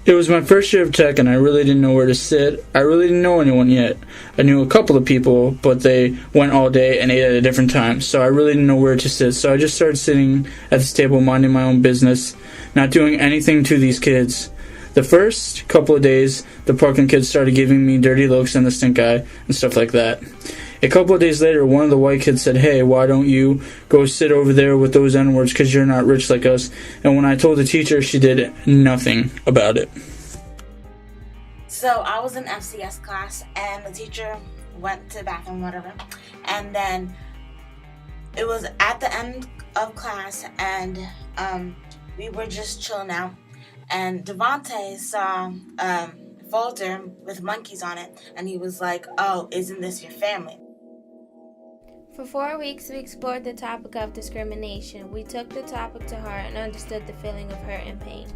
It was my first year of tech, and I really didn't know where to sit. I really didn't know anyone yet. I knew a couple of people, but they went all day and ate at a different time, so I really didn't know where to sit. So I just started sitting at this table, minding my own business, not doing anything to these kids. The first couple of days, the Parkland kids started giving me dirty looks and the stink eye and stuff like that. A couple of days later, one of the white kids said, "Hey, why don't you go sit over there with those N-words because you're not rich like us?" And when I told the teacher, she did nothing about it. So I was in FCS class, and the teacher went to the bathroom, whatever. And then it was at the end of class, and we were just chilling out. And Devontae saw a folder with monkeys on it, and he was like, "Oh, isn't this your family?" For 4 weeks, we explored the topic of discrimination. We took the topic to heart and understood the feeling of hurt and pain.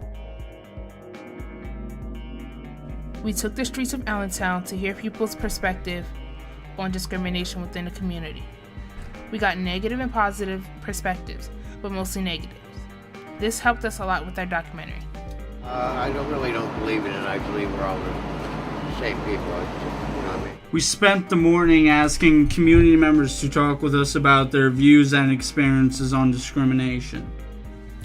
We took the streets of Allentown to hear people's perspective on discrimination within the community. We got negative and positive perspectives, but mostly negatives. This helped us a lot with our documentary. I don't believe in it. I believe we're all the same people. You know what I mean? We spent the morning asking community members to talk with us about their views and experiences on discrimination.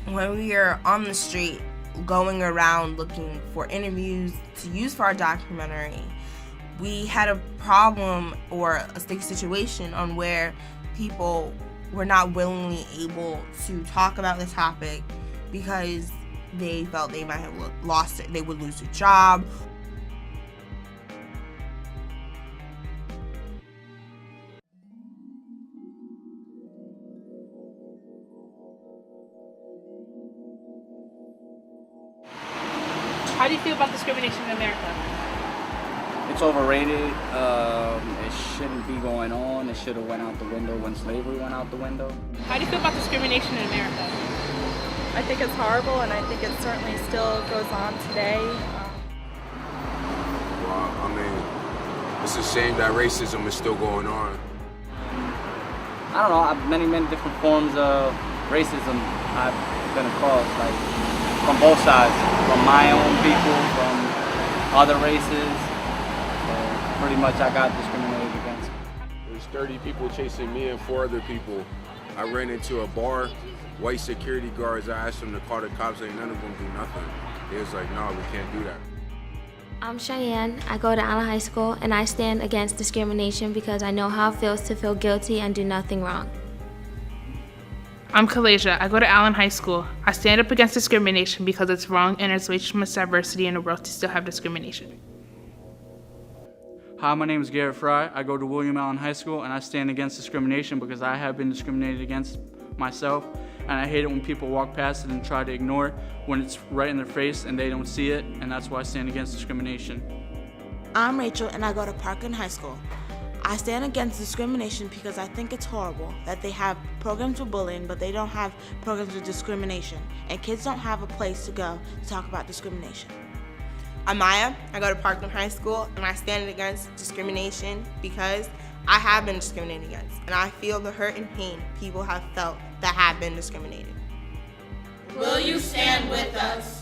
When we are on the street, going around looking for interviews to use for our documentary, we had a problem or a sticky situation on where people were not willingly able to talk about the topic because they felt they might have lost it, they would lose their job. How do you feel about discrimination in America? It's overrated. It shouldn't be going on. It should have went out the window when slavery went out the window. How do you feel about discrimination in America? I think it's horrible, and I think it certainly still goes on today. Well, I mean, it's a shame that racism is still going on. I don't know. Many different forms of racism I've been across, like from both sides, from my own people, from other races. So pretty much I got discriminated against. There's 30 people chasing me and 4 other people. I ran into a bar, white security guards. I asked them to call the cops, and none of them do nothing. They was like, "No, we can't do that." I'm Cheyenne. I go to Allen High School, and I stand against discrimination because I know how it feels to feel guilty and do nothing wrong. I'm Kalasia. I go to Allen High School. I stand up against discrimination because it's wrong and there's way too much diversity in the world to still have discrimination. Hi, my name is Garrett Fry. I go to William Allen High School, and I stand against discrimination because I have been discriminated against myself, and I hate it when people walk past it and try to ignore it when it's right in their face and they don't see it, and that's why I stand against discrimination. I'm Rachel, and I go to Parkland High School. I stand against discrimination because I think it's horrible that they have programs for bullying, but they don't have programs for discrimination, and kids don't have a place to go to talk about discrimination. I'm Maya. I go to Parkland High School, and I stand against discrimination because I have been discriminated against, and I feel the hurt and pain people have felt that have been discriminated. Will you stand with us?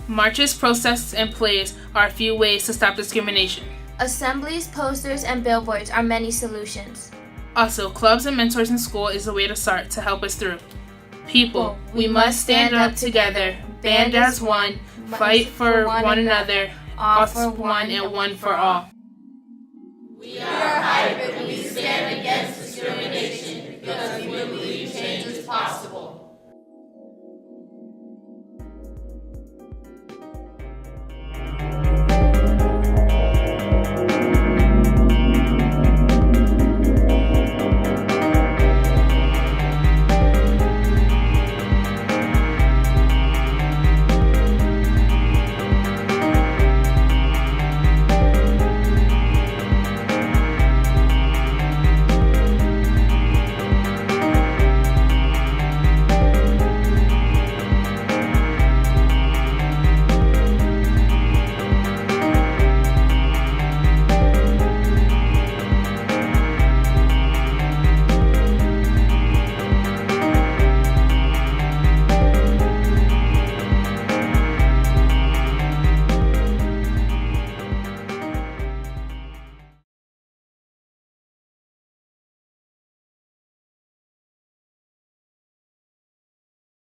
Marches, protests, and plays are a few ways to stop discrimination. Assemblies, posters, and billboards are many solutions. Also, clubs and mentors in school is a way to start to help us through. People, we must stand up together, band as one, fight for one another, all for one and one for all.